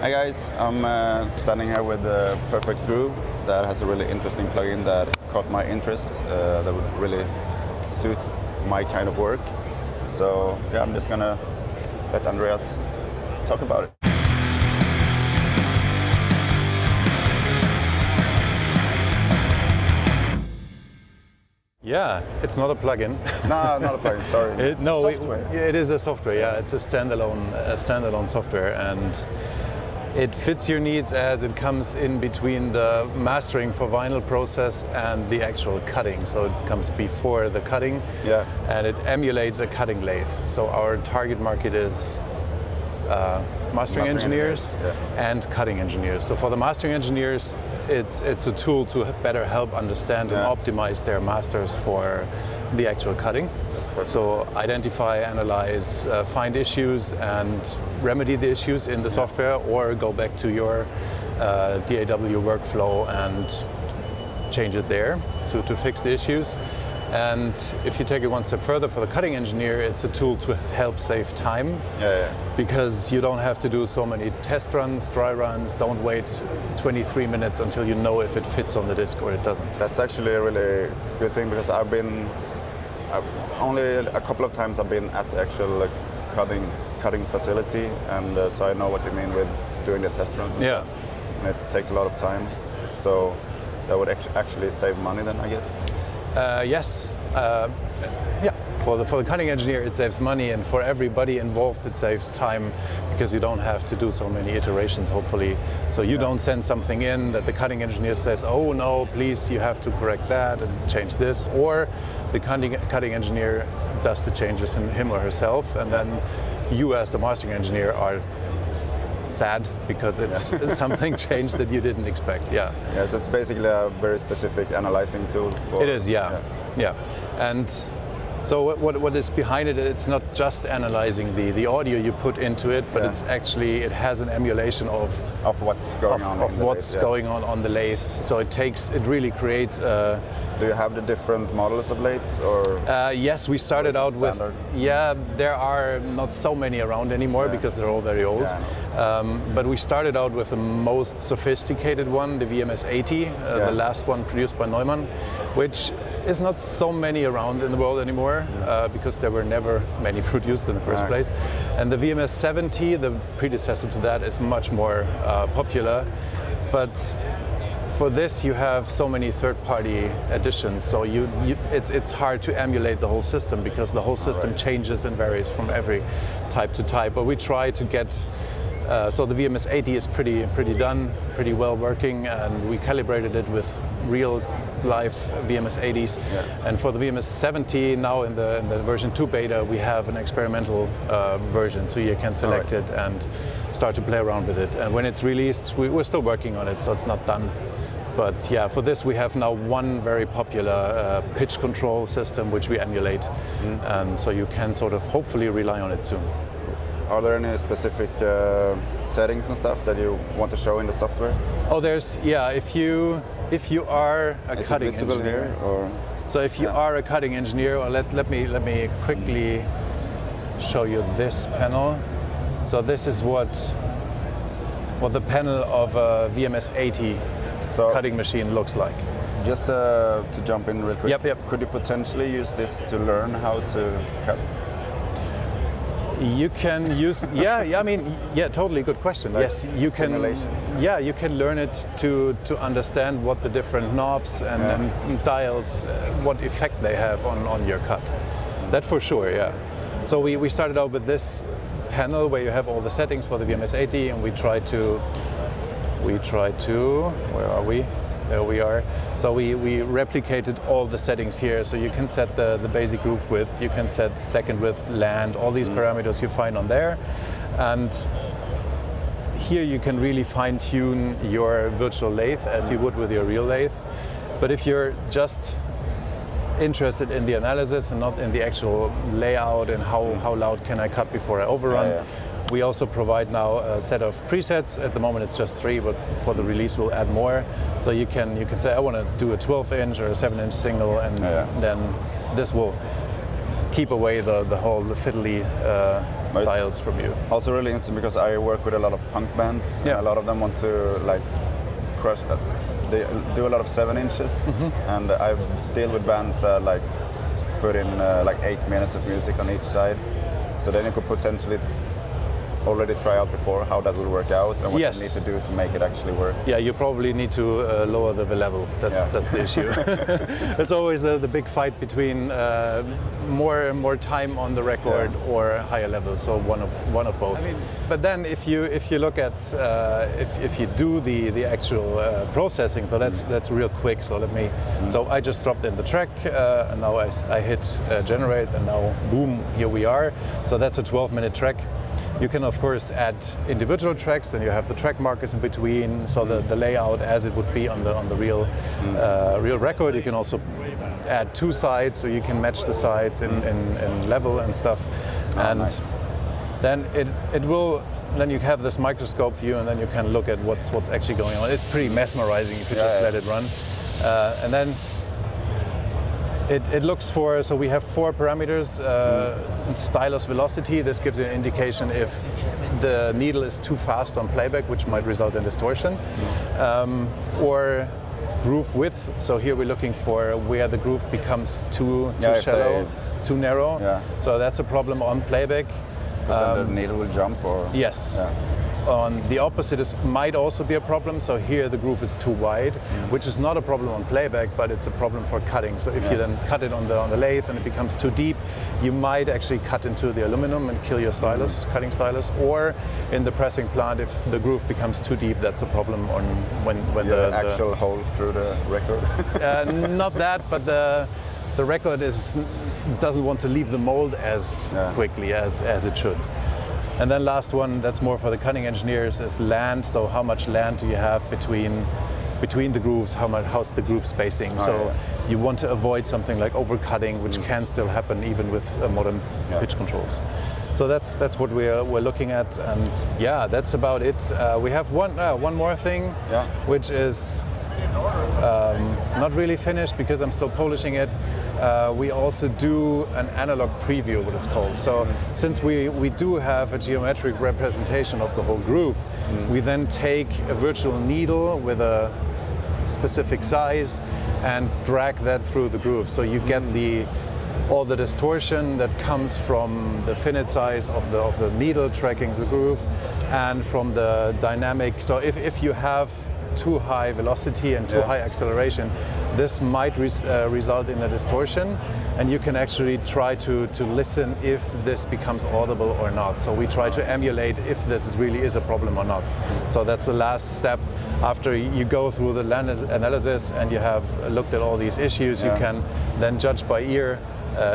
Hi guys, I'm standing here with the Perfect Groove that has a really interesting plugin that caught my interest, that would really suit my kind of work. So yeah, I'm just gonna let Andreas talk about it. Yeah, it's not a plugin. No, not a plugin. Sorry. It is a software. Yeah, it's a standalone software, and it fits your needs as it comes in between the mastering for vinyl process and the actual cutting. So it comes before the cutting, and it emulates a cutting lathe. So our target market is mastering engineers and cutting engineers. So for the mastering engineers, it's a tool to better help understand and optimize their masters for the actual cutting. That's perfect. So identify, analyze, find issues and remedy the issues in the software, or go back to your DAW workflow and change it there to fix the issues. And if you take it one step further, for the cutting engineer, it's a tool to help save time, because you don't have to do so many test runs, dry runs. Don't wait 23 minutes until you know if it fits on the disc or it doesn't. That's actually a really good thing, because I've only a couple of times I've been at the actual cutting facility, and so I know what you mean with doing the test runs and stuff. And it takes a lot of time, so that would actually save money then, I guess. Yes. For the cutting engineer it saves money, and for everybody involved it saves time, because you don't have to do so many iterations, hopefully. So you don't send something in that the cutting engineer says, oh no, please, you have to correct that and change this, or the cutting engineer does the changes in him or herself, and then you as the mastering engineer are sad because it's something changed that you didn't expect. Yes, it's basically a very specific analyzing tool. It is, yeah. And so what is behind it? It's not just analyzing the audio you put into it, but it's actually, it has an emulation of what's going on the lathe. So it really creates a. Do you have the different models of lathes, or? Yes, we started out with. There are not so many around anymore because they're all very old. But we started out with the most sophisticated one, the VMS 80, the last one produced by Neumann, which is not so many around in the world anymore, because there were never many produced in the first place. And the VMS 70, the predecessor to that, is much more popular. But for this, you have so many third-party additions, so it's hard to emulate the whole system, because the whole system changes and varies from every type to type. But we try to get, so the VMS 80 is pretty done, pretty well working, and we calibrated it with real live VMS 80s. And for the VMS 70, now in the version 2 beta, we have an experimental version, so you can select it and start to play around with it. And when it's released, we're still working on it, so it's not done. But yeah, for this we have now one very popular pitch control system which we emulate, and so you can sort of hopefully rely on it soon. Are there any specific settings and stuff that you want to show in the software? Oh, there's if you are a cutting engineer here, or? So if you are a cutting engineer, or let me quickly show you this panel. So this is what the panel of a VMS 80 cutting machine looks like. Just to jump in real quick, could you potentially use this to learn how to cut? You can use, totally good question. Like yes, you can. simulation. Yeah, you can learn it to understand what the different knobs and dials, what effect they have on your cut. That for sure, yeah. So we started out with this panel where you have all the settings for the VMS 80, and we try to, where are we? There we are. So we replicated all the settings here. So you can set the basic groove width, you can set second width, land, all these parameters you find on there. And here you can really fine-tune your virtual lathe as you would with your real lathe. But if you're just interested in the analysis and not in the actual layout and how loud can I cut before I overrun, we also provide now a set of presets. At the moment it's just 3, but for the release we'll add more. So you can say I want to do a 12-inch or a 7-inch single, and then this will keep away the whole fiddly dials from you. Also really interesting because I work with a lot of punk bands. Yeah. And a lot of them want to like crush. They do a lot of 7 inches, and I deal with bands that like put in like 8 minutes of music on each side. So then you could potentially already try out before how that will work out and what you need to do to make it actually work. Yeah, you probably need to lower the level. That's the issue. It's always the big fight between more time on the record or higher level. So one of both. I mean, but then if you look at if you do the actual processing, so that's real quick. So let me. So I just dropped in the track, and now I hit generate, and now boom, here we are. So that's a 12-minute track. You can of course add individual tracks, then you have the track markers in between, so the layout as it would be on the real record. You can also add 2 sides, so you can match the sides in level and stuff. And nice. Then it will. Then you have this microscope view, and then you can look at what's actually going on. It's pretty mesmerizing if you just let it run, and then. It looks for, so we have 4 parameters, stylus velocity. This gives you an indication if the needle is too fast on playback, which might result in distortion, or groove width. So here we're looking for where the groove becomes too shallow, too narrow. Yeah. So that's a problem on playback. Then the needle will jump, or? Yes. Yeah. On the opposite might also be a problem. So here the groove is too wide, which is not a problem on playback, but it's a problem for cutting. So if you then cut it on the lathe and it becomes too deep, you might actually cut into the aluminum and kill your stylus, cutting stylus. Or in the pressing plant, if the groove becomes too deep, that's a problem on when the actual hole through the record. Not that, but the record doesn't want to leave the mold as quickly as it should. And then last one, that's more for the cutting engineers, is land. So how much land do you have between the grooves? How's the groove spacing? You want to avoid something like overcutting, which can still happen even with modern pitch controls. So that's what we're looking at, and that's about it. We have one more thing, which is not really finished because I'm still polishing it. We also do an analog preview, what it's called. So since we do have a geometric representation of the whole groove, we then take a virtual needle with a specific size and drag that through the groove. So you get all the distortion that comes from the finite size of the needle tracking the groove, and from the dynamic. So if you have too high velocity and too high acceleration, this might result in a distortion, and you can actually try to listen if this becomes audible or not. So we try to emulate if this really is a problem or not. So that's the last step. After you go through the land analysis and you have looked at all these issues, you can then judge by ear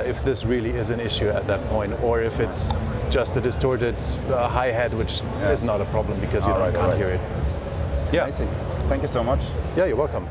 if this really is an issue at that point, or if it's just a distorted hi-hat, which is not a problem because you can't hear it. I see. Thank you so much. Yeah, you're welcome.